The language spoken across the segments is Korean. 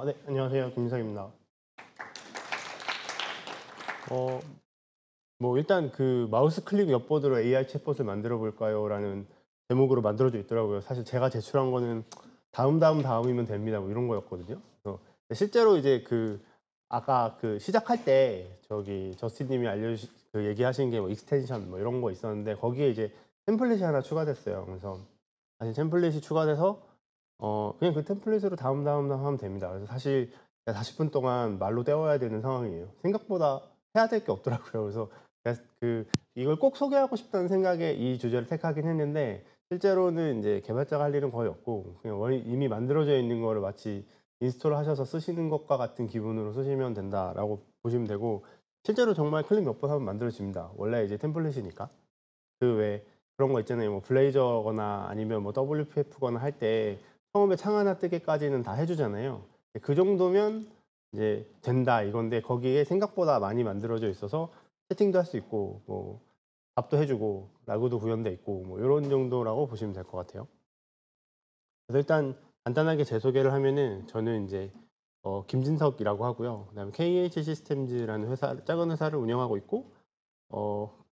네. 안녕하세요. 김민석입니다. 어 뭐 일단 그 "마우스 클릭 몇 번으로 AI 챗봇을 만들어 볼까요?"라는 제목으로 만들어져 있더라고요. 사실 제가 제출한 거는 "다음, 다음, 다음이면 됩니다." 뭐 이런 거였거든요. 실제로 이제 아까 시작할 때 저기 저스틴 님이 알려주신 얘기하신 게 뭐 익스텐션 뭐 이런 거 있었는데 거기에 이제 템플릿이 하나 추가됐어요. 그래서 사실 템플릿이 추가돼서 그냥 그 템플릿으로 다음, 다음, 다음 하면 됩니다. 그래서 사실 40분 동안 말로 때워야 되는 상황이에요. 생각보다 해야 될 게 없더라고요. 그래서 제가 이걸 꼭 소개하고 싶다는 생각에 이 주제를 택하긴 했는데 실제로는 인제 개발자가 할 일은 거의 없고 그냥 이미 만들어져 있는 거를 마치 인스톨 하셔서 쓰시는 것과 같은 기분으로 쓰시면 된다라고 보시면 되고 실제로 정말 클릭 몇 번 하면 만들어집니다. 원래 이제 템플릿이니까. 왜 그런 거 있잖아요. 뭐 블레이저거나 아니면 뭐 WPF거나 할 때 처음에 창 하나 뜨기까지는 다 해 주잖아요. 그 정도면 이제 된다 이건데 거기에 생각보다 많이 만들어져 있어서 채팅도 할 수 있고 뭐 답도 해 주고 라그도 구현돼 있고 뭐 요런 정도라고 보시면 될 것 같아요. 그래서 일단 간단하게 제 소개를 하면은 저는 인제 김진석이라고 하고요. 그다음에 KH 시스템즈라는 작은 회사를 운영하고 있고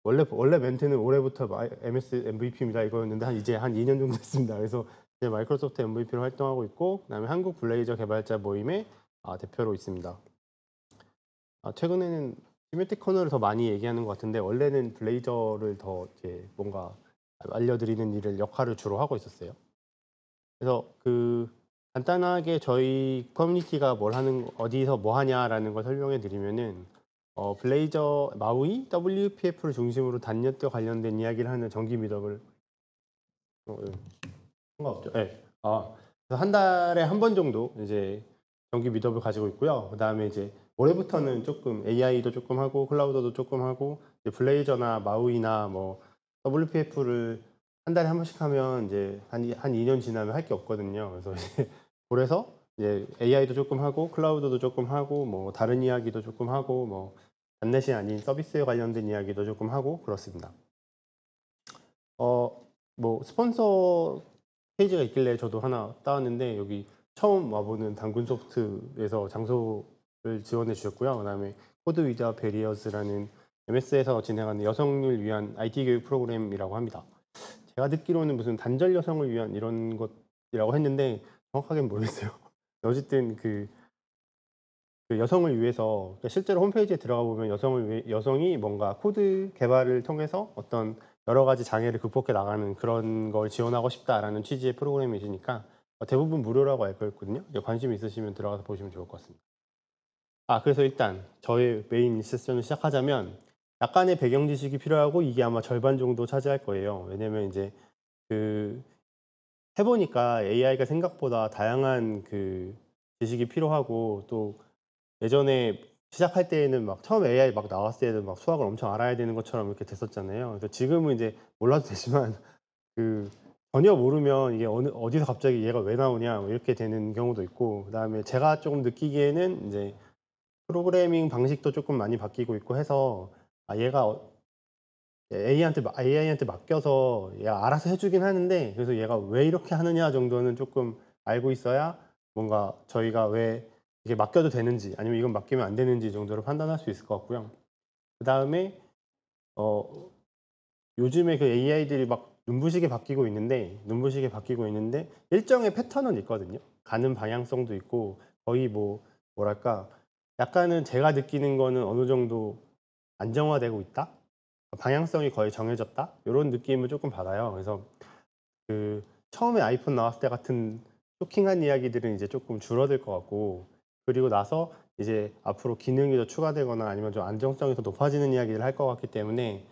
원래 멘트는 올해부터 MS MVP입니다 이거였는데 이제 한 2년 정도 됐습니다. 그래서 이제 마이크로소프트 MVP로 활동하고 있고 그다음에 한국 블레이저 개발자 모임의 대표로 있습니다. 최근에는 이모티콘을 더 많이 얘기하는 것 같은데 원래는 블레이저를 더 이제 뭔가 알려드리는 일을 역할을 주로 하고 있었어요. 그래서 간단하게 저희 커뮤니티가 어디서 뭐 하냐라는 걸 설명해 드리면은 블레이저 마우이 WPF를 중심으로 단넷과 관련된 이야기를 하는 정기 미덕을 예. 상관없죠. 예. 그래서 한 달에 한 번 정도 이제 정기 미덕을 가지고 있고요. 그다음에 이제 올해부터는 쪼끔 AI도 쪼끔 하고 클라우드도 쪼끔 하고 이제 블레이저나 마우이나 뭐 WPF를 한 달에 한 번씩 하면 이제 한 2년 지나면 할 게 없거든요. 그래서 이제 이제 AI도 쪼끔 하고 클라우드도 쪼끔 하고 뭐 다른 이야기도 쪼끔 하고 뭐 단넷이 아닌 서비스에 관련된 이야기도 쪼끔 하고 그렇습니다. 뭐 스폰서 페이지가 있길래 저도 하나 따왔는데 여기 처음 와 보는 당근소프트에서 장소를 지원해 주셨고요. 그다음에 코드 위자 베리어스라는 MS에서 진행하는 여성을 위한 IT 교육 프로그램이라고 합니다. 제가 듣기로는 무슨 단절 여성을 위한 이런 것이라고 했는데 정확하게는 모르겠어요. 어쨌든 여성을 위해서 실제로 홈페이지에 들어가 보면 여성이 뭔가 코드 개발을 통해서 어떤 여러 가지 장애를 극복해 나가는 그런 걸 지원하고 싶다라는 취지의 프로그램이시니까 대부분 무료라고 알고 있거든요. 관심 있으시면 들어가서 보시면 좋을 것 같습니다. 그래서 일단 저의 메인 세션을 시작하자면 약간의 배경 지식이 필요하고 이게 아마 절반 정도 차지할 거예요. 왜냐면 인제 그 해 보니까 AI가 생각보다 다양한 지식이 필요하고 또 예전에 시작할 때에는 막 처음 AI 막 나왔을 때는 막 수학을 엄청 알아야 되는 것처럼 이렇게 됐었잖아요. 그래서 지금은 이제 몰라도 되지만 그 전혀 모르면 이게 어디서 갑자기 얘가 왜 나오냐 뭐 이렇게 되는 경우도 있고 그다음에 제가 쪼금 느끼기에는 인제 프로그래밍 방식도 쪼끔 많이 바뀌고 있고 해서 얘가 AI한테 맡겨서 얘가 알아서 해 주긴 하는데 그래서 얘가 왜 이렇게 하느냐 정도는 쪼끔 알고 있어야 뭔가 저희가 왜 이게 맡겨도 되는지 아니면 이건 맡기면 안 되는지 정도를 판단할 수 있을 것 같고요. 그다음에 어 요즘에 AI들이 막 눈부시게 바뀌고 있는데 일정의 패턴은 있거든요. 가는 방향성도 있고 거의 뭐랄까 약간은 제가 느끼는 거는 어느 정도 안정화되고 있다? 방향성이 거의 정해졌다? 요런 느낌을 쪼끔 받아요. 그래서 처음에 아이폰 나왔을 때 같은 쇼킹한 이야기들은 이제 쪼끔 줄어들 것 같고 그리고 나서 이제 앞으로 기능이 더 추가되거나 아니면 좀 안정성이 더 높아지는 이야기를 할 것 같기 때문에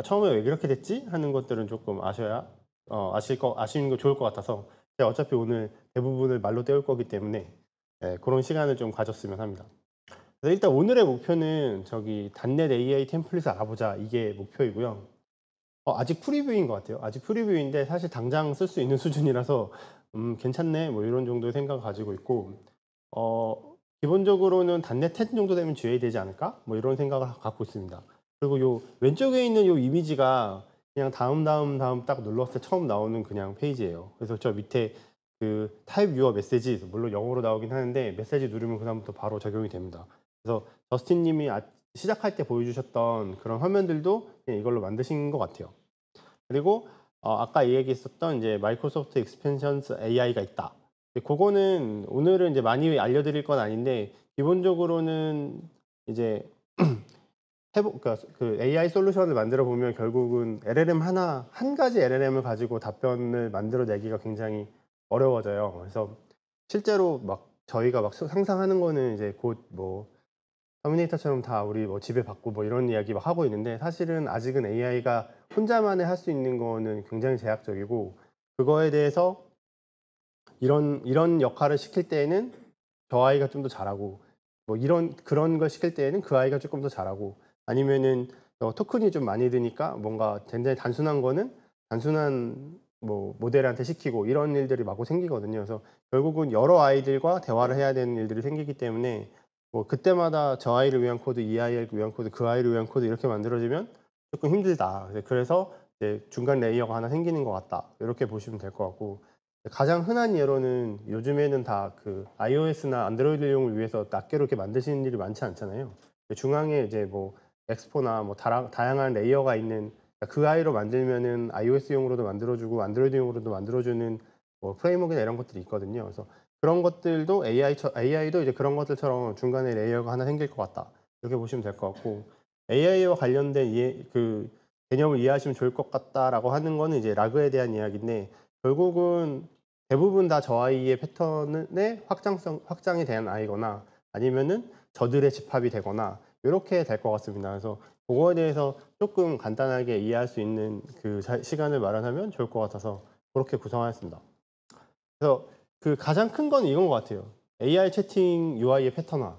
'처음에 왜 그렇게 됐지?' 하는 것들은 쪼끔 아시는 거 좋을 것 같아서 제가 어차피 오늘 대부분을 말로 때울 거기 때문에 고런 시간을 좀 가졌으면 합니다. 그래서 일단 오늘의 목표는 "단넷 AI 템플릿을 알아보자." 이게 목표이고요. 아직 프리뷰인 것 같아요. 아직 프리뷰인데 사실 당장 쓸 수 있는 수준이라서 '괜찮네.' 뭐 이런 정도의 생각을 가지고 있고 기본적으로는 '단넷 10 정도 되면 GA 되지 않을까?' 뭐 이런 생각을 갖고 있습니다. 그리고 요 왼쪽에 있는 요 이미지가 그냥 다음, 다음, 다음 딱 눌렀을 때 처음 나오는 그냥 페이지예요. 그래서 저 밑에 그 타입 유어 메시지 물론 영어로 나오긴 하는데 메시지 누르면 그다음부터 바로 적용이 됩니다. 그래서 저스틴 님이 시작할 때 보여주셨던 그런 화면들도 그냥 이걸로 만드신 것 같아요. 그리고 아까 얘기했었던 이제 마이크로소프트 익스펜션스 AI가 있다. 그거는 오늘은 이제 많이 알려드릴 건 아닌데 기본적으로는 이제 그러니까 그 AI 솔루션을 만들어 보면 결국은 LLM 한 가지 LLM을 가지고 답변을 만들어내기가 굉장히 어려워져요. 그래서 실제로 막 저희가 막 상상하는 거는 이제 곧 뭐 터미네이터처럼 다 우리 뭐 지배받고 뭐 이런 이야기 막 하고 있는데 사실은 아직은 AI가 혼자만에 할 수 있는 거는 굉장히 제약적이고 그거에 대해서 이런 역할을 시킬 때에는 저 아이가 좀 더 잘하고 뭐 그런 걸 시킬 때에는 그 아이가 쪼끔 더 잘하고 아니면은 토큰이 좀 많이 드니까 뭔가 굉장히 단순한 거는 단순한 뭐 모델한테 시키고 이런 일들이 마구 생기거든요. 그래서 결국은 여러 아이들과 대화를 해야 되는 일들이 생기기 때문에 뭐 그때마다 저 아이를 위한 코드, 이 아이를 위한 코드, 그 아이를 위한 코드 이렇게 만들어지면 쪼끔 힘들다. 그래서 이제 '중간 레이어가 하나 생기는 것 같다.' 요렇게 보시면 될 것 같고 가장 흔한 예로는 요즘에는 다 그 iOS나 안드로이드용을 위해서 낱개로 이렇게 만드시는 일이 많지 않잖아요. 중앙에 이제 뭐 엑스포나 뭐 다양한 레이어가 있는 그 아이로 만들면은 iOS용으로도 만들어 주고 안드로이드용으로도 만들어 주는 뭐 프레임워크나 이런 것들이 있거든요. 그래서 그런 것들도 AI도 이제 그런 것들처럼 중간에 레이어가 하나 생길 것 같다. 이렇게 보시면 될 것 같고 AI와 관련된 개념을 이해하시면 좋을 것 같다라고 하는 거는 이제 라그에 대한 이야기인데 결국은 대부분 다 저 아이의 패턴의 확장이 된 아이거나 아니면은 저들의 집합이 되거나 요렇게 될 것 같습니다. 그래서 고거에 대해서 쪼끔 간단하게 이해할 수 있는 그 시간을 마련하면 좋을 것 같아서 고렇게 구성하였습니다. 그래서 그 가장 큰 건 이건 것 같아요. AI 채팅 UI의 패턴화.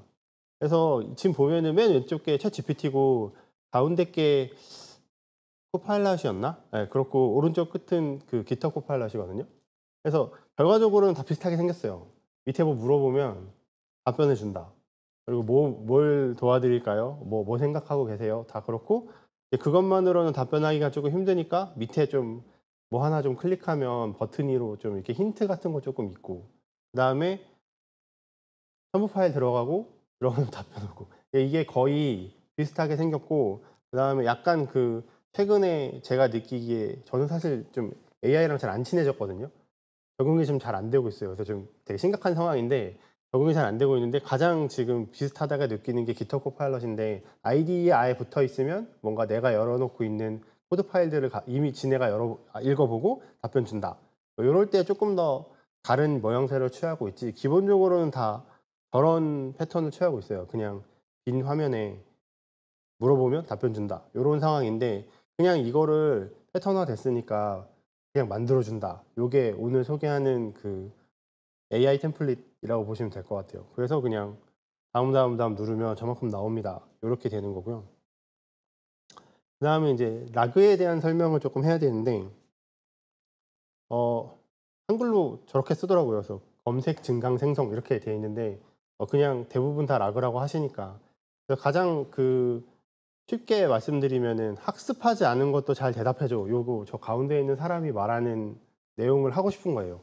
그래서 지금 보면은 맨 왼쪽 게 챗GPT고 가운데 게 코파일럿이었나? 예 그렇고 오른쪽 끝은 그 깃허브 코파일럿이거든요. 그래서 결과적으로는 다 비슷하게 생겼어요. 밑에 뭐 물어보면 답변해 준다. 그리고 뭘 도와드릴까요? 뭐 생각하고 계세요? 다 그렇고 이제 그것만으로는 답변하기가 쪼금 힘드니까 밑에 좀 뭐 하나 좀 클릭하면 버튼으로 좀 이렇게 힌트 같은 거 쪼끔 있고 그다음에 첨부 파일 들어가면 답변 오고 이게 거의 비슷하게 생겼고 그다음에 약간 그 최근에 제가 느끼기에 저는 사실 좀 AI랑 잘 안 친해졌거든요. 적응이 좀 잘 안 되고 있어요. 그래서 좀 되게 심각한 상황인데 적응이 잘 안 되고 있는데 가장 지금 비슷하다고 느끼는 게 깃허브 코파일럿인데 아이디에 아예 붙어 있으면 뭔가 내가 열어 놓고 있는 코드 파일들을 이미 지네가 읽어 보고 답변 준다. 뭐 요럴 때 쪼끔 더 다른 모양새를 취하고 있지 기본적으로는 다 저런 패턴을 취하고 있어요. 그냥 빈 화면에 물어보면 답변 준다. 요런 상황인데 그냥 이거를 패턴화 됐으니까 그냥 만들어 준다. 요게 오늘 소개하는 그 AI 템플릿이라고 보시면 될 것 같아요. 그래서 그냥 다음 누르면 저만큼 나옵니다. 요렇게 되는 거고요. 그다음에 인제 라그에 대한 설명을 쪼끔 해야 되는데 어 한글로 저렇게 쓰더라고요. 그래서 검색, 증강, 생성 이렇게 되어 있는데 그냥 대부분 다 라그라고 하시니까 그래서 가장 쉽게 말씀드리면은 "학습하지 않은 것도 잘 대답해 줘." 요거 저 가운데 있는 사람이 말하는 내용을 하고 싶은 거예요.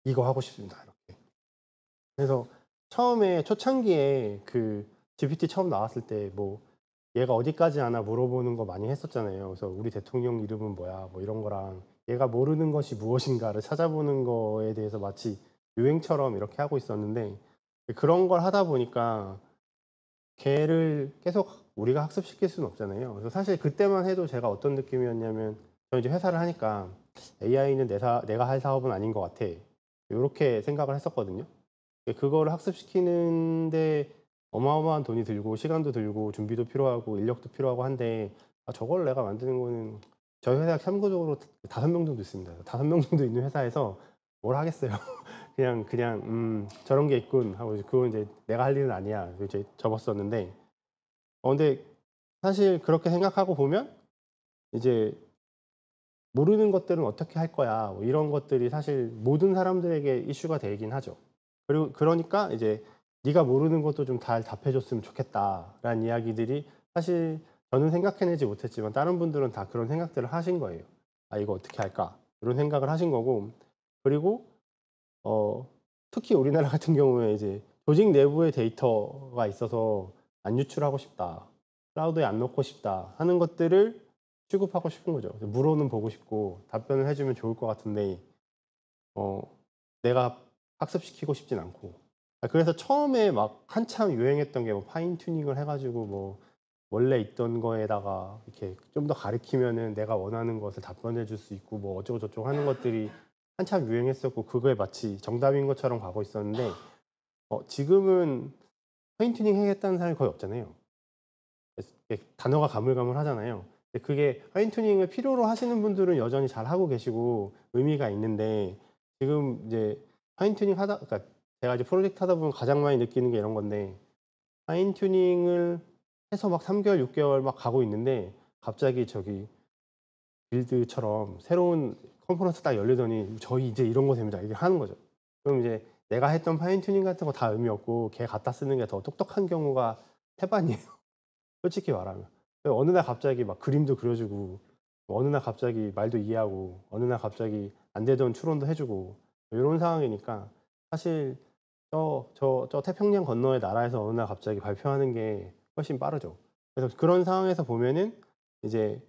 "이거 하고 싶습니다." 이렇게. 그래서 처음에 초창기에 그 GPT 처음 나왔을 때 뭐 "얘가 어디까지 아나?" 물어보는 거 많이 했었잖아요. 그래서 "우리 대통령 이름은 뭐야?" 뭐 이런 거랑 "얘가 모르는 것이 무엇인가?"를 찾아보는 거에 대해서 마치 유행처럼 이렇게 하고 있었는데 그런 걸 하다 보니까 걔를 계속 우리가 학습시킬 수는 없잖아요. 그래서 사실 그때만 해도 제가 어떤 느낌이었냐면 저는 이제 회사를 하니까 'AI는 내가 할 사업은 아닌 것 같아.' 요렇게 생각을 했었거든요. 그거를 학습시키는데 어마어마한 돈이 들고 시간도 들고 준비도 필요하고 인력도 필요하고 한데 저걸 내가 만드는 거는 저희 회사가 참고적으로 5명 정도 있습니다. 5명 정도 있는 회사에서 뭘 하겠어요. 그냥 '저런 게 있군.' 하고 이제 그건 이제 '내가 할 일은 아니야.' 이제 접었었는데 근데 사실 그렇게 생각하고 보면 이제 '모르는 것들은 어떻게 할 거야.' 뭐 이런 것들이 사실 모든 사람들에게 이슈가 되긴 하죠. 그리고 그러니까 이제 "네가 모르는 것도 좀 잘 답해 줬으면 좋겠다."라는 이야기들이 사실 저는 생각해 내지 못했지만 다른 분들은 다 그런 생각들을 하신 거예요. '아 이거 어떻게 할까?' 이런 생각을 하신 거고 그리고 어 특히 우리나라 같은 경우에 이제 조직 내부의 데이터가 있어서 "안 유출하고 싶다. 클라우드에 안 넣고 싶다." 하는 것들을 취급하고 싶은 거죠. 물어는 보고 싶고 답변을 해 주면 좋을 것 같은데 어 내가 학습시키고 싶진 않고. 그래서 처음에 막 한참 유행했던 게 뭐 파인 튜닝을 해 가지고 뭐 원래 있던 거에다가 이렇게 좀 더 가르치면은 내가 원하는 것을 답변해 줄 수 있고 뭐 어쩌고 저쩌고 하는 것들이 한참 유행했었고 그거에 마치 정답인 것처럼 가고 있었는데 지금은 파인 튜닝 하겠다는 사람이 거의 없잖아요. 그래서 이게 단어가 가물가물하잖아요. 근데 그게 파인 튜닝을 필요로 하시는 분들은 여전히 잘하고 계시고 의미가 있는데 지금 이제 파인 튜닝 하다 그러니까 제가 이제 프로젝트 하다 보면 가장 많이 느끼는 게 이런 건데 파인 튜닝을 해서 막 3 개월, 6 개월 막 가고 있는데 갑자기 저기 빌드처럼 새로운 컨퍼런스 딱 열리더니 "저희 이제 이런 거 됩니다." 이렇게 하는 거죠. 그럼 이제 내가 했던 파인 튜닝 같은 거 다 의미 없고 걔 갖다 쓰는 게 더 똑똑한 경우가 태반이에요. 솔직히 말하면. 어느 날 갑자기 막 그림도 그려 주고 뭐 어느 날 갑자기 말도 이해하고 어느 날 갑자기 안 되던 추론도 해 주고 요런 상황이니까 사실 저 태평양 건너의 나라에서 어느 날 갑자기 발표하는 게 훨씬 빠르죠. 그래서 그런 상황에서 보면은 이제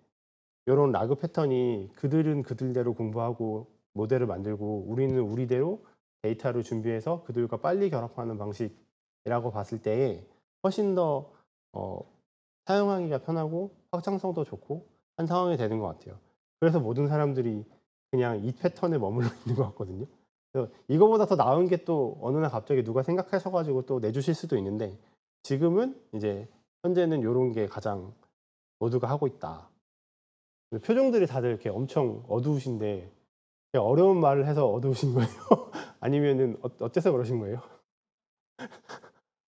요런 라그 패턴이 그들은 그들대로 공부하고 모델을 만들고 우리는 우리대로 데이터를 준비해서 그들과 빨리 결합하는 방식이라고 봤을 때에 훨씬 더 어 사용하기가 편하고 확장성도 좋고 한 상황이 되는 것 같아요. 그래서 모든 사람들이 그냥 이 패턴에 머물러 있는 것 같거든요. 그래서 이거보다 더 나은 게 또 어느 날 갑자기 누가 생각하셔 가지고 또 내주실 수도 있는데 지금은 이제 현재는 요런 게 가장 모두가 하고 있다. 표정들이 다들 이렇게 엄청 어두우신데 그냥 어려운 말을 해서 어두우신 거예요? 아니면은 어째서 그러신 거예요?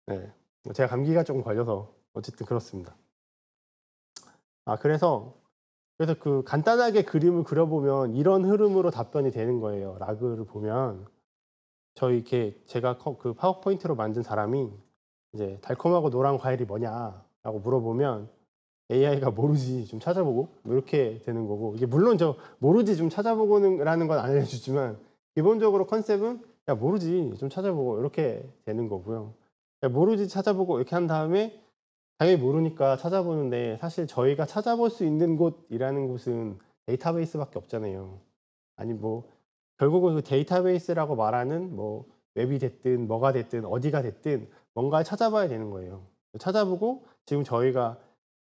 네. 제가 감기가 쪼금 걸려서 어쨌든 그렇습니다. 그래서 그 간단하게 그림을 그려 보면 이런 흐름으로 답변이 되는 거예요. 라그를 보면 저희 이렇게 제가 그 파워포인트로 만든 사람이 이제 "달콤하고 노란 과일이 뭐냐?"라고 물어보면 AI가 "모르지. 좀 찾아보고." 뭐 이렇게 되는 거고 이게 물론 저 "모르지. 좀 찾아보고."는 라는 건 안 알려주지만 기본적으로 컨셉은 "야 모르지. 좀 찾아보고." 이렇게 되는 거고요. "야 모르지. 찾아보고." 이렇게 한 다음에 당연히 모르니까 찾아보는데 사실 저희가 찾아볼 수 있는 곳이라는 곳은 데이터베이스밖에 없잖아요. 아니 뭐 결국은 그 데이터베이스라고 말하는 뭐 웹이 됐든 뭐가 됐든 어디가 됐든 뭔가를 찾아봐야 되는 거예요. 찾아보고 지금 저희가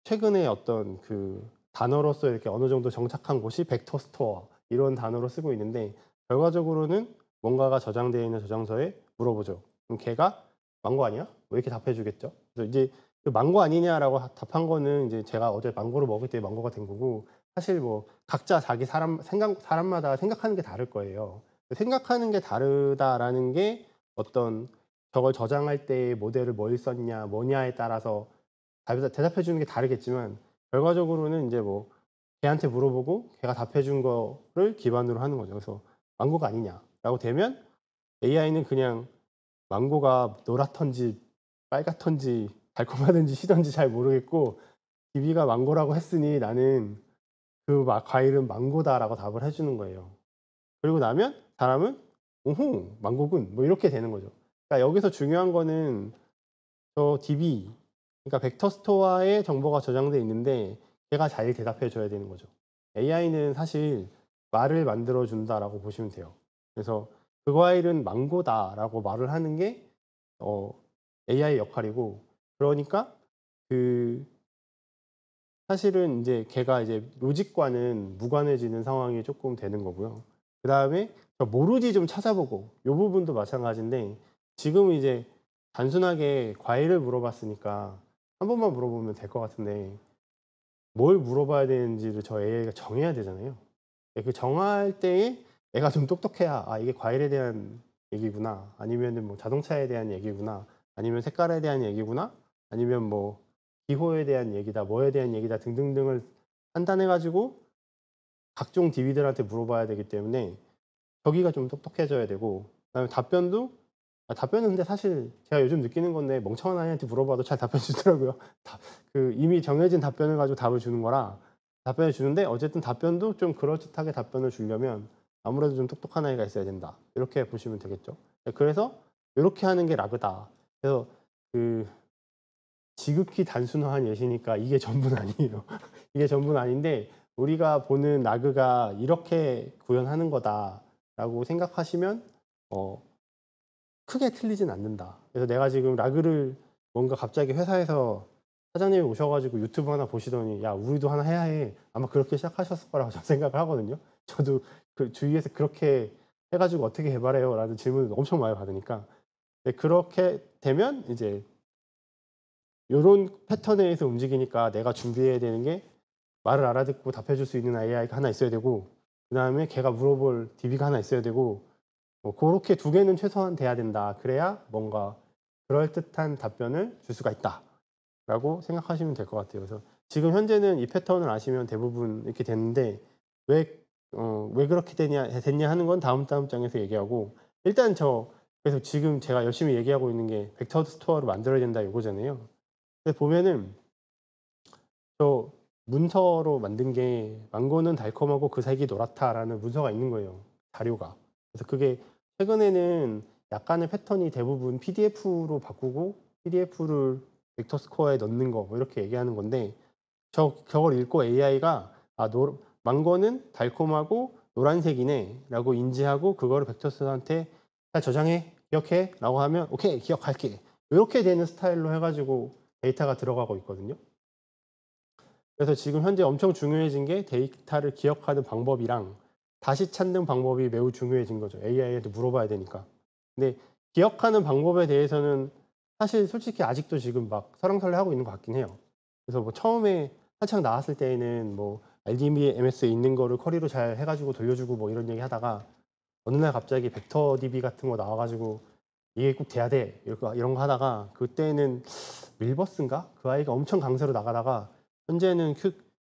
최근에 어떤 그 단어로서 이렇게 어느 정도 정착한 곳이 벡터 스토어 이런 단어로 쓰고 있는데 결과적으로는 뭔가가 저장되어 있는 저장소에 물어보죠. 그럼 걔가 "망고 아니야?" 뭐 이렇게 답해 주겠죠. 그래서 이제 그 "망고 아니냐?"라고 답한 거는 이제 제가 어제 망고를 먹을 때 망고가 된 거고 사실 뭐 각자 자기 사람마다 생각하는 게 다를 거예요. 생각하는 게 다르다라는 게 어떤 저걸 저장할 때 모델을 뭘 썼냐 뭐냐에 따라서 대답해 주는 게 다르겠지만 결과적으로는 인제 뭐 걔한테 물어보고 걔가 답해 준 거를 기반으로 하는 거죠. 그래서 "망고가 아니냐?"라고 되면 AI는 그냥 망고가 노랗던지 빨갛던지 달콤하든지 시던지 잘 모르겠고 "DB가 망고라고 했으니 나는 그 과일은 망고다."라고 답을 해 주는 거예요. 그러고 나면 사람은 "오호 망고군." 뭐 이렇게 되는 거죠. 그러니까 여기서 중요한 거는 저 DB 그러니까 벡터 스토어에 정보가 저장돼 있는데 걔가 잘 대답해 줘야 되는 거죠. AI는 사실 말을 만들어 준다라고 보시면 돼요. 그래서 "그 과일은 망고다."라고 말을 하는 게 어 AI의 역할이고 그러니까 그 사실은 인제 걔가 이제 로직과는 무관해지는 상황이 쪼끔 되는 거고요. 그다음에 모르지 좀 찾아보고 요 부분도 마찬가지인데 지금은 이제 단순하게 과일을 물어봤으니까 한 번만 물어보면 될 것 같은데 뭘 물어봐야 되는지를 저 AI가 정해야 되잖아요. 그 정할 때에 애가 좀 똑똑해야 '아 이게 과일에 대한 얘기구나.' 아니면은 뭐 '자동차에 대한 얘기구나.' 아니면 '색깔에 대한 얘기구나.' 아니면 뭐 '기호에 대한 얘기다.' 뭐에 대한 얘기다 등등등을 판단해 가지고 각종 DB들한테 물어봐야 되기 때문에 저기가 좀 똑똑해져야 되고 그다음에 답변은 근데 사실 제가 요즘 느끼는 건데 멍청한 아이한테 물어봐도 잘 답해 주더라고요. 이미 정해진 답변을 가지고 답을 주는 거라 답변을 주는데 어쨌든 답변도 좀 그럴듯하게 답변을 주려면 아무래도 좀 똑똑한 아이가 있어야 된다. 이렇게 보시면 되겠죠. 그래서 요렇게 하는 게 라그다. 그래서 그 지극히 단순화한 예시니까 이게 전부는 아니에요. 이게 전부는 아닌데 우리가 보는 라그가 '이렇게 구현하는 거다.'라고 생각하시면 어 크게 틀리진 않는다. 그래서 내가 지금 라그를 뭔가 갑자기 회사에서 사장님이 오셔 가지고 유튜브 하나 보시더니 "야 우리도 하나 해야 해." 아마 그렇게 시작하셨을 거라고 저는 생각을 하거든요. 저도 그 주위에서 "그렇게 해 가지고 어떻게 개발해요?"라는 질문을 엄청 많이 받으니까. 네, 그렇게 되면 이제 요런 패턴에 의해서 움직이니까 내가 준비해야 되는 게 말을 알아듣고 답해 줄 수 있는 AI가 하나 있어야 되고, 그다음에 걔가 물어볼 DB가 하나 있어야 되고, 뭐 고렇게 두 개는 최소한 돼야 된다. 그래야 뭔가 그럴듯한 답변을 줄 수가 있다라고 생각하시면 될 것 같아요. 그래서 지금 현재는 이 패턴을 아시면 대부분 이렇게 되는데 왜 그렇게 됐냐 하는 건 다음 장에서 얘기하고, 일단 그래서 지금 제가 열심히 얘기하고 있는 게 벡터 스토어를 만들어야 된다 요거잖아요. 근데 보면은 저 문서로 만든 게 "망고는 달콤하고 그 색이 노랗다."라는 문서가 있는 거예요, 자료가. 그래서 그게 최근에는 약간의 패턴이 대부분 PDF로 바꾸고 PDF를 벡터 스코어에 넣는 거 뭐 이렇게 얘기하는 건데, 저걸 읽고 AI가 '아 망고는 달콤하고 노란색이네.'라고 인지하고 그거를 벡터스한테 "잘 저장해. 기억해."라고 하면 "오케이. 기억할게." 요렇게 되는 스타일로 해 가지고 데이터가 들어가고 있거든요. 그래서 지금 현재 엄청 중요해진 게 데이터를 기억하는 방법이랑 다시 찾는 방법이 매우 중요해진 거죠. AI한테 물어봐야 되니까. 근데 기억하는 방법에 대해서는 사실 솔직히 아직도 지금 막 설왕설래하고 있는 것 같긴 해요. 그래서 뭐 처음에 한창 나왔을 때에는 뭐 RDBMS에 있는 거를 쿼리로 잘 해 가지고 돌려주고 뭐 이런 얘기하다가 어느 날 갑자기 벡터 DB 같은 거 나와 가지고 "이게 꼭 돼야 돼." 이런 거 하다가, 그때는 밀버스인가? 그 아이가 엄청 강세로 나가다가 현재는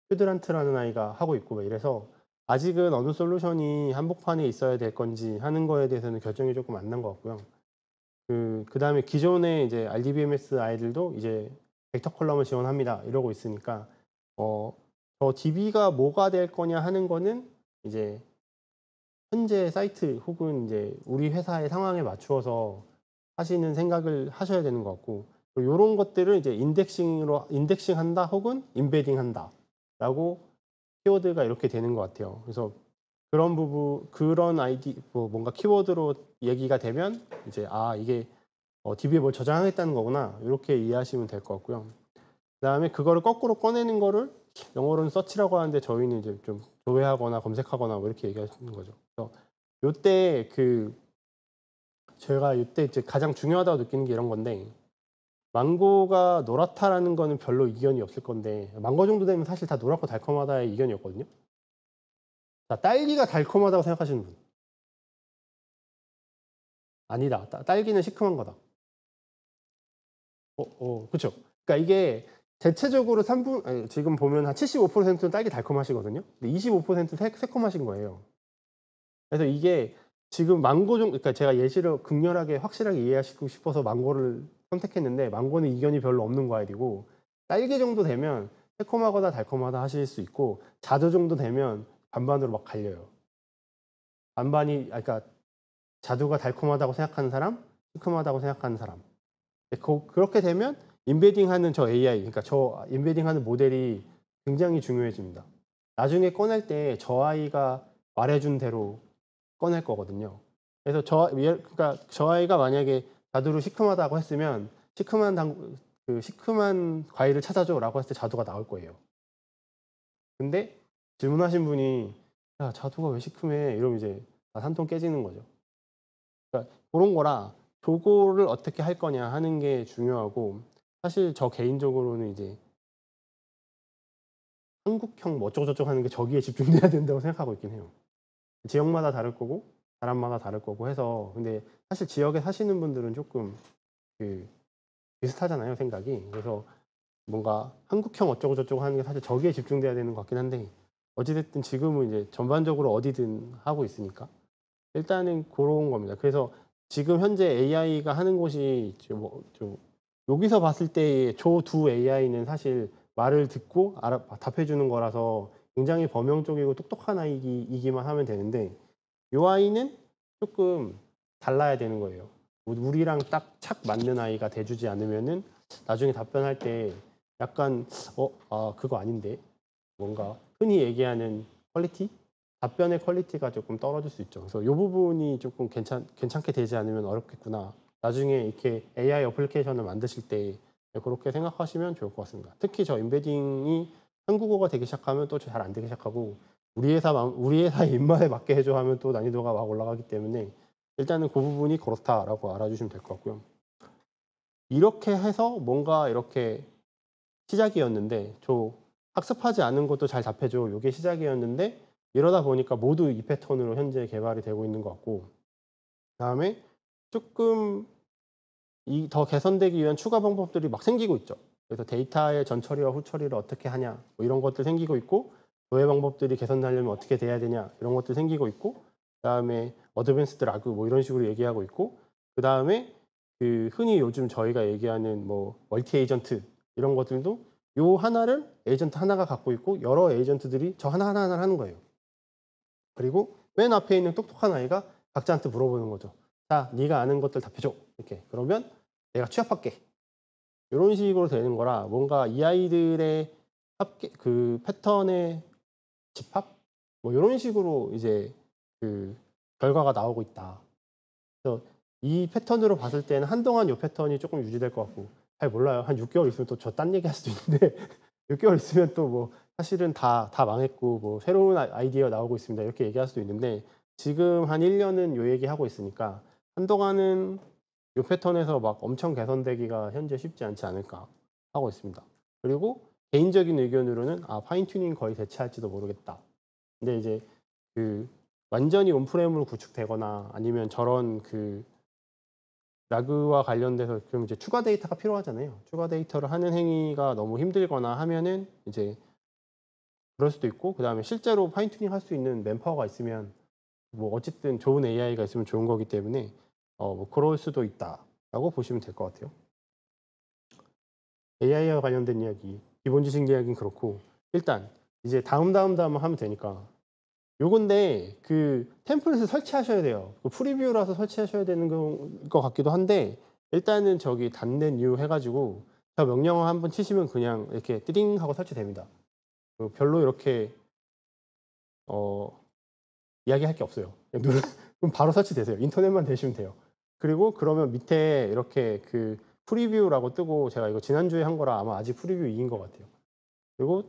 큐드란트라는 아이가 하고 있고 막 이래서 아직은 어느 솔루션이 한복판에 있어야 될 건지 하는 거에 대해서는 결정이 쪼끔 안 난 것 같고요. 그다음에 기존의 이제 RDBMS 아이들도 이제 "벡터 컬럼을 지원합니다." 이러고 있으니까 어 저 DB가 뭐가 될 거냐 하는 거는 이제 현재 사이트 혹은 인제 우리 회사의 상황에 맞추어서 하시는 생각을 하셔야 되는 것 같고, 요런 것들을 이제 인덱싱한다 혹은 임베딩한다라고 키워드가 이렇게 되는 것 같아요. 그래서 그런 아이디 뭔가 키워드로 얘기가 되면 이제 '아 이게 DB에 뭘 저장하겠다는 거구나.' 요렇게 이해하시면 될 것 같고요. 그다음에 그거를 거꾸로 꺼내는 거를 영어로는 서치라고 하는데 저희는 이제 좀 조회하거나 검색하거나 뭐 이렇게 얘기하시는 거죠. 그래서 요때 제가 요때 이제 가장 중요하다고 느끼는 게 이런 건데, 망고가 노랗다라는 거는 별로 이견이 없을 건데 망고 정도 되면 사실 다 노랗고 달콤하다의 이견이었거든요. 자, 딸기가 달콤하다고 생각하시는 분. 아니다. 딸기는 시큼한 거다. 그쵸. 그러니까 이게 대체적으로 지금 보면 한 75%는 딸기 달콤하시거든요. 근데 25% 새콤하신 거예요. 그래서 이게 지금 그러니까 제가 예시를 극렬하게 확실하게 이해하시고 싶어서 망고를 선택했는데, 망고는 이견이 별로 없는 과일이고 딸기 정도 되면 새콤하거나 달콤하다 하실 수 있고, 자두 정도 되면 반반으로 막 갈려요. 그러니까 자두가 달콤하다고 생각하는 사람, 시큼하다고 생각하는 사람. 그렇게 되면 임베딩하는 저 AI, 그러니까 저 임베딩하는 모델이 굉장히 중요해집니다. 나중에 꺼낼 때 저 아이가 말해 준 대로 꺼낼 거거든요. 그래서 그러니까 저 아이가 만약에 자두를 시큼하다고 했으면 "시큼한 과일을 찾아 줘."라고 했을 때 자두가 나올 거예요. 근데 질문하신 분이 "야 자두가 왜 시큼해?" 이러면 이제 산통 깨지는 거죠. 그러니까 고런 거라 요거를 어떻게 할 거냐 하는 게 중요하고, 사실 저 개인적으로는 이제 한국형 뭐 어쩌고저쩌고 하는 게 저기에 집중돼야 된다고 생각하고 있긴 해요. 지역마다 다를 거고 사람마다 다를 거고 해서. 근데 사실 지역에 사시는 분들은 쪼끔 그 비슷하잖아요, 생각이. 그래서 뭔가 한국형 어쩌고저쩌고 하는 게 사실 저기에 집중돼야 되는 것 같긴 한데, 어찌 됐든 지금은 이제 전반적으로 어디든 하고 있으니까 일단은 고런 겁니다. 그래서 지금 현재 AI가 하는 곳이 여기서 봤을 때의 저 두 AI는 사실 말을 듣고 답해 주는 거라서 굉장히 범용적이고 똑똑한 아이기만 하면 되는데, 요 아이는 조금 달라야 되는 거예요. 우리랑 딱 착 맞는 아이가 돼 주지 않으면은 나중에 답변할 때 약간 그거 아닌데 뭔가 흔히 얘기하는 퀄리티? 답변의 퀄리티가 조금 떨어질 수 있죠. 그래서 요 부분이 조금 괜찮게 되지 않으면 어렵겠구나. 나중에 이렇게 AI 어플리케이션을 만드실 때 그렇게 생각하시면 좋을 것 같습니다. 특히 저 임베딩이 한국어가 되기 시작하면 또 잘 안 되기 시작하고 우리 회사의 입맛에 맞게 해줘 하면 또 난이도가 막 올라가기 때문에 일단은 그 부분이 그렇다라고 알아주시면 될 것 같고요. 이렇게 해서 뭔가 이렇게 시작이었는데 학습하지 않은 것도 잘 답해줘. 요게 시작이었는데 이러다 보니까 모두 이 패턴으로 현재 개발이 되고 있는 것 같고 그다음에 조금 더 개선되기 위한 추가 방법들이 막 생기고 있죠. 그래서 데이터의 전처리와 후처리를 어떻게 하냐 뭐 이런 것들 생기고 있고 조회 방법들이 개선되려면 어떻게 돼야 되냐 이런 것들 생기고 있고 그다음에 어드밴스드 라그 뭐 이런 식으로 얘기하고 있고 그다음에 흔히 요즘 저희가 얘기하는 뭐 멀티 에이전트 이런 것들도 요 하나를 에이전트 하나가 갖고 있고 여러 에이전트들이 저 하나하나를 하는 거예요. 그리고 맨 앞에 있는 똑똑한 아이가 각자한테 물어보는 거죠. "자, 네가 아는 것들 답해 줘." 이렇게. 그러면 "내가 취합할게." 요런 식으로 되는 거라 뭔가 이 아이들의 패턴의 집합? 뭐 요런 식으로 이제 그 결과가 나오고 있다. 그래서 이 패턴으로 봤을 때는 한동안 요 패턴이 쪼끔 유지될 것 같고 잘 몰라요. 한 6 개월 있으면 또 저 딴 얘기할 수도 있는데 6 개월 있으면 또 뭐 사실은 다 망했고 뭐 "새로운 아이디어 나오고 있습니다." 이렇게 얘기할 수도 있는데 지금 한 1 년은 요 얘기하고 있으니까 한동안은 요 패턴에서 막 엄청 개선되기가 현재 쉽지 않지 않을까 하고 있습니다. 그리고 개인적인 의견으로는 '파인 튜닝 거의 대체할지도 모르겠다.' 근데 이제 그 완전히 온프레임으로 구축되거나 아니면 저런 라그와 관련돼서 그럼 이제 추가 데이터가 필요하잖아요. 추가 데이터를 하는 행위가 너무 힘들거나 하면은 이제 그럴 수도 있고 그다음에 실제로 파인 튜닝 할 수 있는 맨파워가 있으면 뭐 어쨌든 좋은 AI가 있으면 좋은 거기 때문에 뭐 그럴 수도 있다라고 보시면 될 것 같아요. AI와 관련된 이야기, 기본 지식 이야기는 그렇고 일단 이제 다음 하면 되니까 요건데 템플릿을 설치하셔야 돼요. 프리뷰라서 설치하셔야 되는 것 같기도 한데 일단은 저기 .NET new 해 가지고 저 명령어 한번 치시면 그냥 이렇게 띠링 하고 설치됩니다. 별로 이렇게 어 이야기할 게 없어요. 그냥 그럼 바로 설치되세요. 인터넷만 되시면 돼요. 그리고 그러면 밑에 이렇게 프리뷰라고 뜨고 제가 이거 지난주에 한 거라 아마 아직 프리뷰 2인 것 같아요. 그리고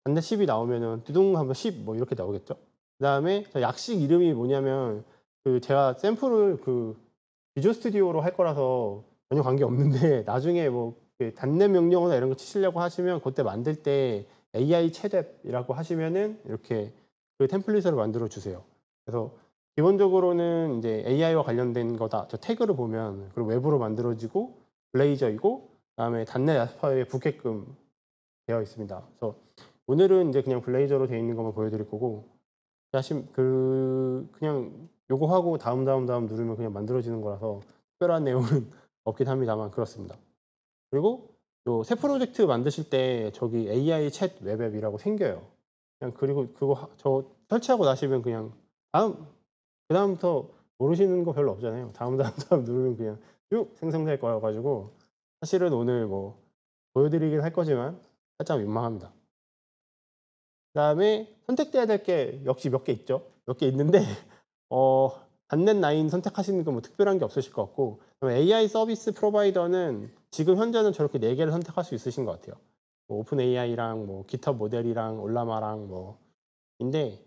반대 10이 나오면은 뚜둥 하면 10 뭐 이렇게 나오겠죠. 그다음에 저 약식 이름이 뭐냐면 제가 샘플을 비주얼 스튜디오로 할 거라서 전혀 관계없는데 나중에 뭐 단넷 명령어나 이런 거 치시려고 하시면 그때 만들 때 AI 챗앱이라고 하시면은 이렇게 템플릿으로 만들어 주세요. 그래서 기본적으로는 이제 AI와 관련된 거다. 저 태그를 보면 그리고 외부로 만들어지고 블레이저이고 그다음에 단넷 아스파이어에 붙게끔 되어 있습니다. 그래서 오늘은 인제 그냥 블레이저로 되어 있는 것만 보여 드릴 거고 그냥 요거 하고 다음 누르면 그냥 만들어지는 거라서 특별한 내용은 없긴 합니다만 그렇습니다. 그리고 요 새 프로젝트 만드실 때 저기 AI 챗 웹앱이라고 생겨요. 그냥 그리고 그거 설치하고 나시면 그냥 그다음부터 모르시는 거 별로 없잖아요. 다음 누르면 그냥 쭉 생성될 거여 가지고 사실은 오늘 뭐 보여 드리긴 할 거지만 살짝 민망합니다. 그다음에 선택돼야 될 게 역시 몇 개 있죠. 몇 개 있는데 어 단넷 9 선택하시는 건 뭐 특별한 게 없으실 것 같고 그다음에 AI 서비스 프로바이더는 지금 현재는 저렇게 4 개를 선택할 수 있으신 것 같아요. 뭐 오픈 AI랑 뭐 깃허브 모델이랑 올라마랑 뭐 인데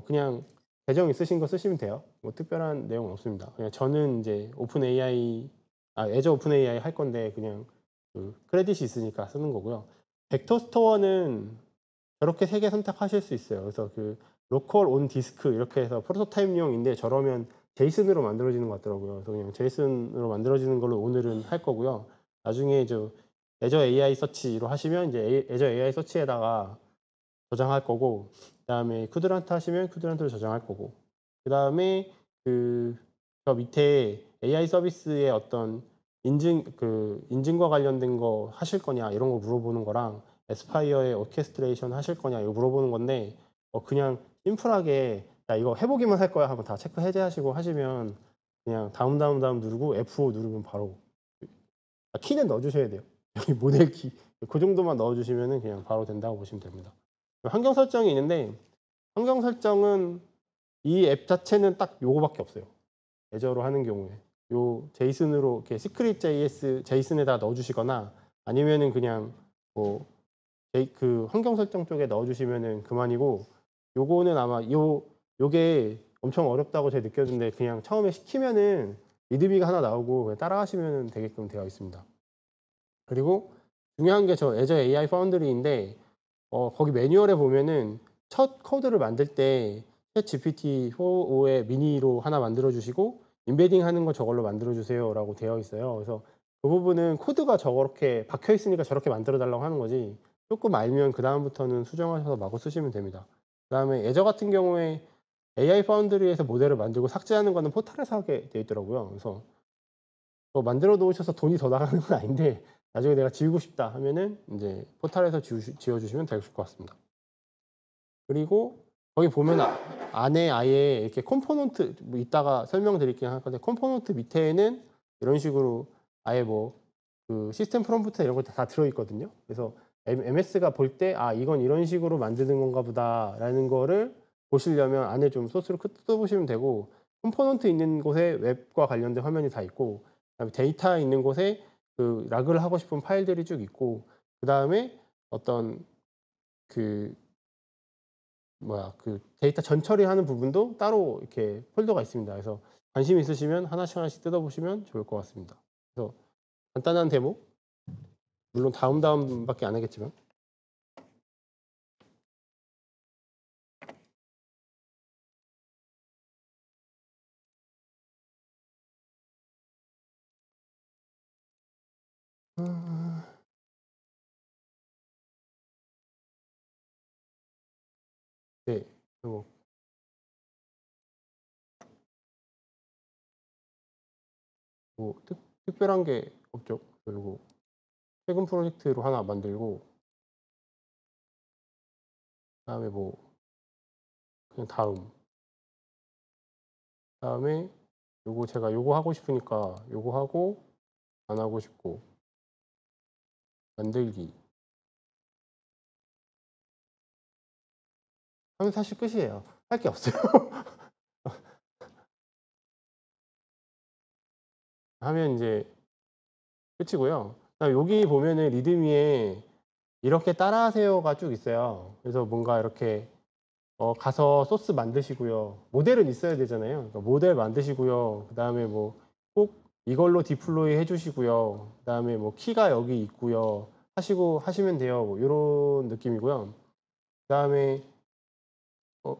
그냥 계정 있으신 거 쓰시면 돼요. 뭐 특별한 내용은 없습니다. 그냥 저는 인제 오픈 AI 애저 오픈 AI 할 건데 그냥 크레딧이 있으니까 쓰는 거고요. 벡터 스토어는 저렇게 3개 선택하실 수 있어요. 그래서 로컬 온 디스크 이렇게 해서 프로토타입용인데 저러면 제이슨으로 만들어지는 것 같더라고요. 그래서 그냥 제이슨으로 만들어지는 걸로 오늘은 할 거고요. 나중에 애저 AI 서치로 하시면 이제 애저 AI 서치에다가 저장할 거고 그다음에 쿠드란트 하시면 쿠드란트로 저장할 거고 그다음에 그 저 밑에 AI 서비스의 어떤 인증과 관련된 거 하실 거냐 이런 거 물어보는 거랑 에스파이어의 오케스트레이션 하실 거냐 이거 물어보는 건데 그냥 심플하게 자 이거 해보기만 할 거야 하고 다 체크 해제하시고 하시면 그냥 다음 누르고 F5 누르면 바로 키는 넣어 주셔야 돼요. 여기 모델 키. 그 정도만 넣어 주시면은 그냥 바로 된다고 보시면 됩니다. 환경 설정이 있는데 환경 설정은 이 앱 자체는 딱 요거밖에 없어요. 애저로 하는 경우에. 요 제이슨으로 이렇게 시크릿 JS 제이슨에다 넣어 주시거나 아니면은 그냥 뭐 그 환경 설정 쪽에 넣어 주시면은 그만이고 요거는 아마 요게 엄청 어렵다고 제가 느꼈는데 그냥 처음에 시키면은 리드미가 하나 나오고 그냥 따라하시면 되게끔 되어 있습니다. 그리고 중요한 게 저 애저 AI 파운드리인데 거기 매뉴얼에 보면은 첫 코드를 만들 때 챗GPT-4의 미니로 하나 만들어 주시고 "임베딩 하는 거 저걸로 만들어 주세요."라고 되어 있어요. 그래서 그 부분은 코드가 저렇게 박혀 있으니까 저렇게 만들어 달라고 하는 거지 쪼끔 알면 그다음부터는 수정하셔서 마구 쓰시면 됩니다. 그다음에 애저 같은 경우에 AI 파운드리에서 모델을 만들고 삭제하는 거는 포탈에서 하게 돼 있더라고요. 그래서 만들어 놓으셔서 돈이 더 나가는 건 아닌데 나중에 내가 지우고 싶다 하면은 인제 포탈에서 지워 주시면 될 것 같습니다. 그리고 거기 보면 안에 아예 이렇게 컴포넌트 뭐 이따가 설명드릴긴 할 건데 컴포넌트 밑에는 이런 식으로 아예 뭐 그 시스템 프롬프트 이런 거 다 들어 있거든요. 그래서 MS가 볼 때 '아 이건 이런 식으로 만드는 건가 보다.'라는 거를 보시려면 안에 좀 소스를 뜯어 보시면 되고 컴포넌트 있는 곳에 웹과 관련된 화면이 다 있고 그다음에 데이터 있는 곳에 그 락을 하고 싶은 파일들이 쭉 있고 그다음에 어떤 그 그 데이터 전처리하는 부분도 따로 이렇게 폴더가 있습니다. 그래서 관심 있으시면 하나씩 뜯어 보시면 좋을 것 같습니다. 그래서 간단한 데모 물론 다음밖에 안 하겠지만 네. 그리고 뭐 특별한 게 없죠. 그리고 최근 프로젝트로 하나 만들고 그다음에 뭐 그냥 그다음에 요거 제가 요거 하고 싶으니까 요거 하고 안 하고 싶고 만들기 하면 사실 끝이에요. 할 게 없어요. 하면 인제 끝이고요. 그다음에 여기 보면은 리드미에 "이렇게 따라하세요."가 쭉 있어요. 그래서 뭔가 이렇게 가서 소스 만드시고요. 모델은 있어야 되잖아요. 그러니까 모델 만드시고요. 그다음에 뭐 꼭 이걸로 디플로이 해 주시고요. 그다음에 뭐 키가 여기 있고요. 하시면 돼요. 뭐 요런 느낌이고요. 그다음에 어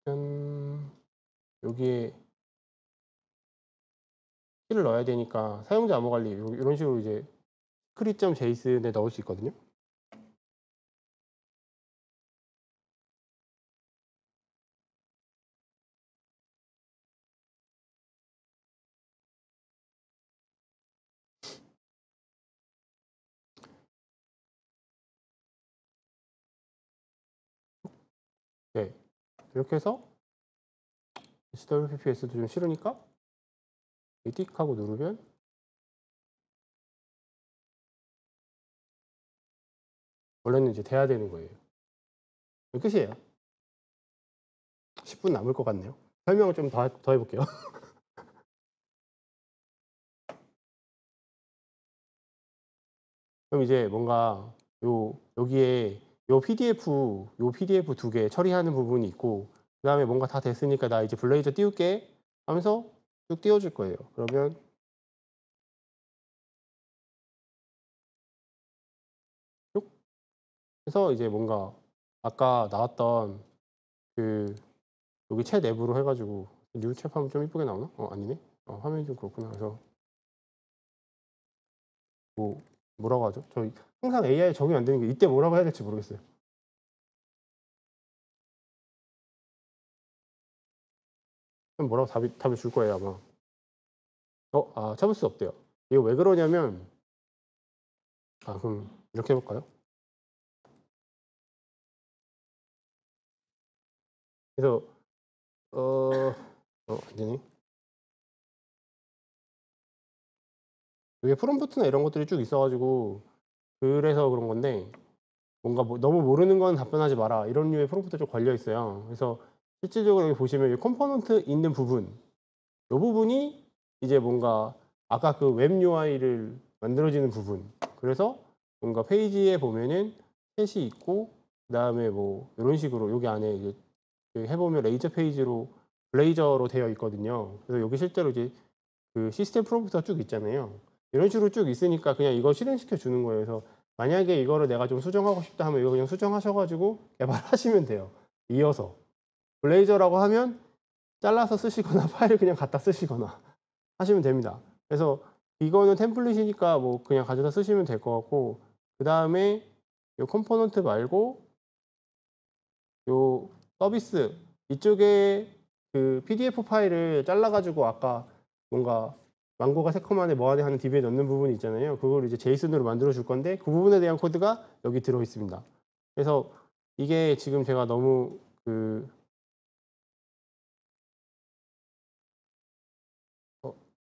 짠 여기에 키를 넣어야 되니까 사용자 암호 관리 요런 식으로 이제 script.json에 넣을 수 있거든요. 네. 이렇게 해서 swpps도 좀 싫으니까 이 띡 하고 누르면 원래는 이제 돼야 되는 거예요. 끝이에요. 10분 남을 것 같네요. 설명을 좀 더 해 볼게요. 그럼 이제 뭔가 여기에 요 PDF 두 개 처리하는 부분이 있고 그다음에 뭔가 다 됐으니까 "나 이제 블레이저 띄울게." 하면서 쭉 띄워 줄 거예요. 그러면 쭉 해서 이제 뭔가 아까 나왔던 그 여기 챗 앱으로 해 가지고 뉴 챗 하면 좀 이쁘게 나오나? 아니네. 화면이 좀 그렇구나. 그래서 뭐라고 하죠? 저 항상 AI 적용이 안 되는 게 이때 뭐라고 해야 될지 모르겠어요. 그럼 뭐라고 답을 줄 거예요 아마. 찾을 수 없대요. 이거 왜 그러냐면 그럼 이렇게 해 볼까요? 그래서 안 되네. 이게 프롬프트나 이런 것들이 쭉 있어 가지고 그래서 그런 건데, 뭔가 뭐 "너무 모르는 건 답변하지 마라." 이런 류의 프롬프트가 좀 걸려 있어요. 그래서 실질적으로 여기 보시면 이 컴포넌트 있는 부분, 요 부분이 이제 뭔가 아까 그 웹 UI를 만들어지는 부분. 그래서 뭔가 페이지에 보면은 챗이 있고, 그다음에 뭐 요런 식으로 여기 안에 이제 그 해 보면 레이저 페이지로 블레이저로 되어 있거든요. 그래서 여기 실제로 이제 그 시스템 프롬프트가 쭉 있잖아요. 이런 식으로 쭉 있으니까 그냥 이거 실행시켜 주는 거예요. 그래서 만약에 이거를 내가 좀 수정하고 싶다 하면 이거 그냥 수정하셔 가지고 개발하시면 돼요, 이어서. 블레이저라고 하면 잘라서 쓰시거나 파일을 그냥 갖다 쓰시거나 하시면 됩니다. 그래서 이거는 템플릿이니까 뭐 그냥 가져다 쓰시면 될 것 같고, 그다음에 요 컴포넌트 말고 요 서비스 이쪽에 그 PDF 파일을 잘라 가지고 아까 뭔가 망고가 새콤하네 뭐하네 하는 DB에 넣는 부분이 있잖아요. 그거를 이제 제이슨으로 만들어 줄 건데 그 부분에 대한 코드가 여기 들어 있습니다. 그래서 이게 지금 제가 너무 그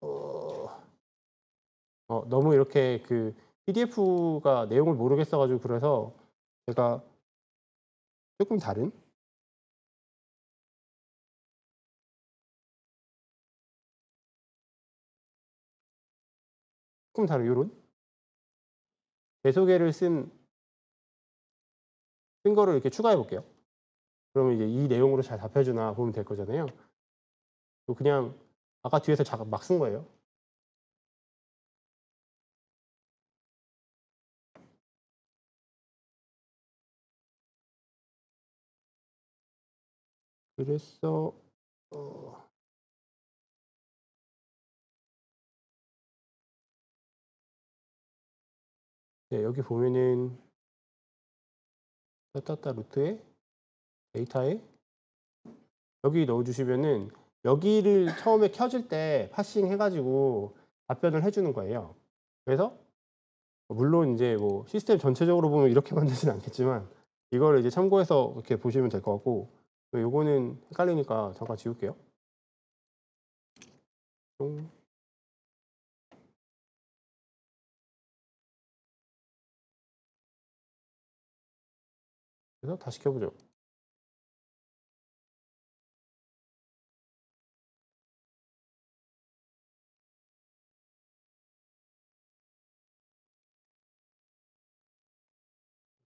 어 어 너무 이렇게 그 PDF가 내용을 모르겠어 가지고, 그래서 제가 쪼끔 다른 요런 대소개를 쓴 거를 이렇게 추가해 볼게요. 그러면 이제 이 내용으로 잘 답해 주나 보면 될 거잖아요. 그냥 아까 뒤에서 잠깐 막 쓴 거예요. 그래서 어 네, 여기 보면은 따따따 루트에 데이터에 여기 넣어 주시면은 여기를 처음에 켜질 때 파싱 해 가지고 답변을 해 주는 거예요. 그래서 물론 인제 뭐 시스템 전체적으로 보면 이렇게 만들진 않겠지만 이거를 이제 참고해서 이렇게 보시면 될 것 같고, 요거는 헷갈리니까 잠깐 지울게요. 똥. 그래서 다시 켜 보죠.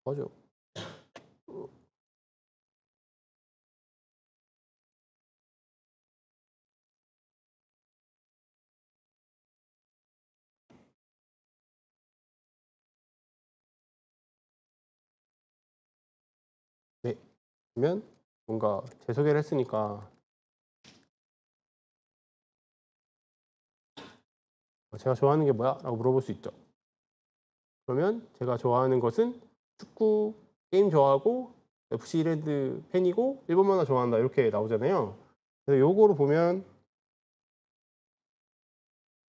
꺼져. 네. 그러면 뭔가 제 소개를 했으니까 "제가 좋아하는 게 뭐야?" 라고 물어볼 수 있죠. 그러면 제가 좋아하는 것은 축구 게임 좋아하고 FC 이랜드 팬이고 일본 만화 좋아한다 이렇게 나오잖아요. 그래서 요거를 보면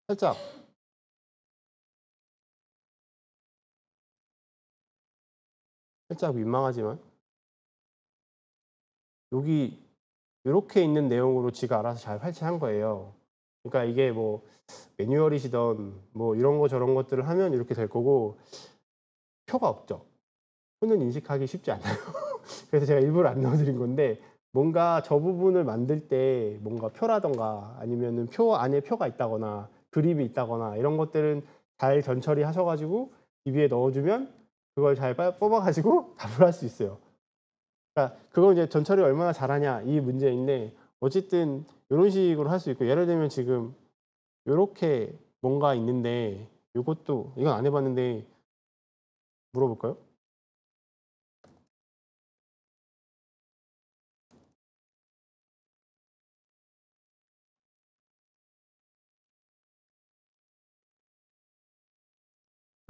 살짝 민망하지만 여기 요렇게 있는 내용으로 지가 알아서 잘 팔찌한 거예요. 그러니까 이게 뭐 매뉴얼이시든 뭐 이런 거 저런 것들을 하면 이렇게 될 거고, 표가 없죠. 표는 인식하기 쉽지 않아요. 그래서 제가 일부러 안 넣어 드린 건데, 뭔가 저 부분을 만들 때 뭔가 표라든가 아니면은 표 안에 표가 있다거나 그림이 있다거나 이런 것들은 잘 전처리 하셔 가지고 DB에 넣어 주면 그걸 잘 뽑아 가지고 답을 할 수 있어요. 그러니까 그건 이제 전처리 얼마나 잘하냐 이 문제인데, 어쨌든 요런 식으로 할 수 있고, 예를 들면 지금 요렇게 뭔가 있는데 요것도 이건 안 해 봤는데 물어볼까요?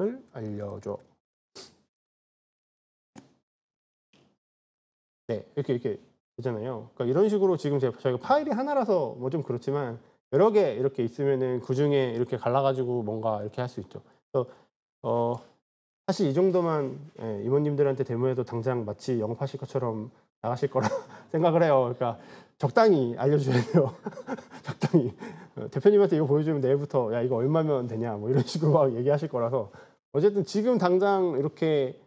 "을 알려줘." 네. 이렇게 되잖아요. 그러니까 이런 식으로 지금 저희가 파일이 하나라서 뭐 좀 그렇지만 여러 개 이렇게 있으면은 그중에 이렇게 갈라 가지고 뭔가 이렇게 할 수 있죠. 그래서 어 사실 이 정도만 이모님들한테 데모해도 당장 마치 영업하실 것처럼 나가실 거라 생각을 해요. 그러니까 적당히 알려줘야 돼요. 적당히. 대표님한테 이거 보여주면 내일부터 "야 이거 얼마면 되냐." 뭐 이런 식으로 막 얘기하실 거라서 어쨌든 지금 당장 이렇게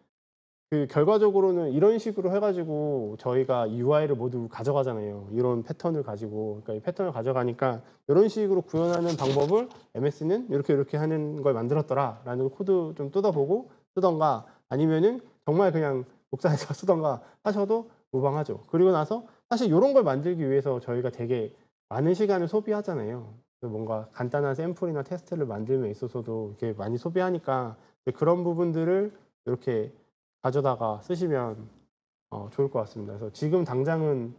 그 결과적으로는 이런 식으로 해 가지고 저희가 UI를 모두 가져가잖아요. 이런 패턴을 가지고. 그러니까 이 패턴을 가져가니까 요런 식으로 구현하는 방법을 MS는 "요렇게, 요렇게 하는 걸 만들었더라."라는 코드 좀 뜯어보고 쓰던가 아니면은 정말 그냥 복사해서 쓰던가 하셔도 무방하죠. 그리고 나서 사실 요런 걸 만들기 위해서 저희가 되게 많은 시간을 소비하잖아요. 그 뭔가 간단한 샘플이나 테스트를 만들는 데 있어서도 이렇게 많이 소비하니까 이제 그런 부분들을 요렇게 가져다가 쓰시면 좋을 것 같습니다. 그래서 지금 당장은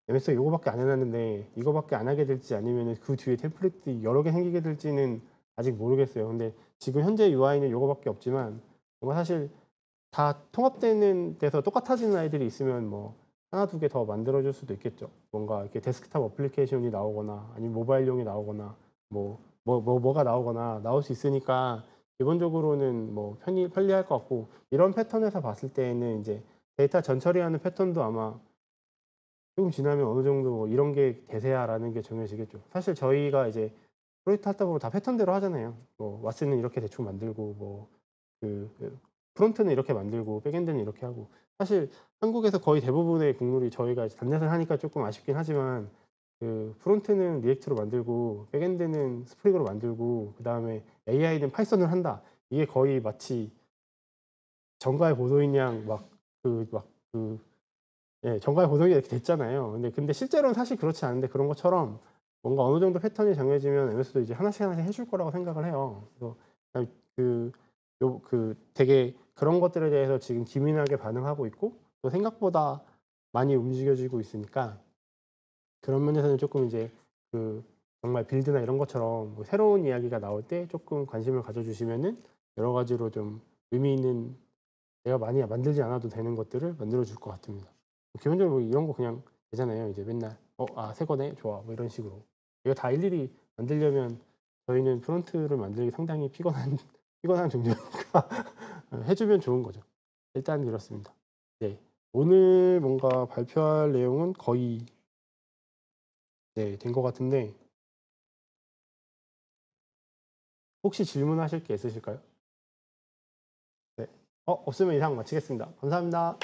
MS가 요거밖에 안 해 놨는데 이거밖에 안 하게 될지 아니면은 그 뒤에 템플릿이 여러 개 생기게 될지는 아직 모르겠어요. 근데 지금 현재 UI는 요거밖에 없지만 뭔가 사실 다 통합되는 데서 똑같아지는 아이들이 있으면 뭐 1-2개 더 만들어 줄 수도 있겠죠. 뭔가 이렇게 데스크탑 어플리케이션이 나오거나 아니면 모바일용이 나오거나 뭐가 나오거나 나올 수 있으니까 기본적으로는 뭐 편리할 것 같고 이런 패턴에서 봤을 때에는 인제 데이터 전처리하는 패턴도 아마 조금 지나면 어느 정도 뭐 '이런 게 대세야.'라는 게 정해지겠죠. 사실 저희가 이제 프로젝트 하다 보면 다 패턴대로 하잖아요. 뭐 왓슨은 이렇게 대충 만들고 뭐 프론트는 이렇게 만들고 백엔드는 이렇게 하고. 사실 한국에서 거의 대부분의 국물이 저희가 이제 단넷을 하니까 쪼끔 아쉽긴 하지만 그 프론트는 리액트로 만들고 백엔드는 스프링으로 만들고 그다음에 AI는 파이썬을 한다. 이게 거의 마치 정가의 보도인 양 막 예 정가의 보도가 이렇게 됐잖아요. 근데 실제로는 사실 그렇지 않은데 그런 것처럼 뭔가 어느 정도 패턴이 정해지면 MS도 이제 하나씩 하나씩 해줄 거라고 생각을 해요. 그래서 그냥 그 되게 그런 것들에 대해서 지금 기민하게 반응하고 있고 또 생각보다 많이 움직여지고 있으니까 그런 면에서는 쪼끔 이제 그 정말 빌드나 이런 것처럼 뭐 새로운 이야기가 나올 때 쪼끔 관심을 가져 주시면은 여러 가지로 좀 의미 있는 내가 많이 만들지 않아도 되는 것들을 만들어 줄 것 같습니다. 기본적으로 뭐 이런 거 그냥 되잖아요. 이제 맨날 새 거네. 좋아." 뭐 이런 식으로. 이거 다 일일이 만들려면 저희는 프론트를 만들기 상당히 피곤한 피곤한 종류니까 해 주면 좋은 거죠. 일단 그렇습니다. 네. 오늘 뭔가 발표할 내용은 거의 네 된 것 같은데 혹시 질문하실 게 있으실까요? 네. 없으면 이상 마치겠습니다. 감사합니다.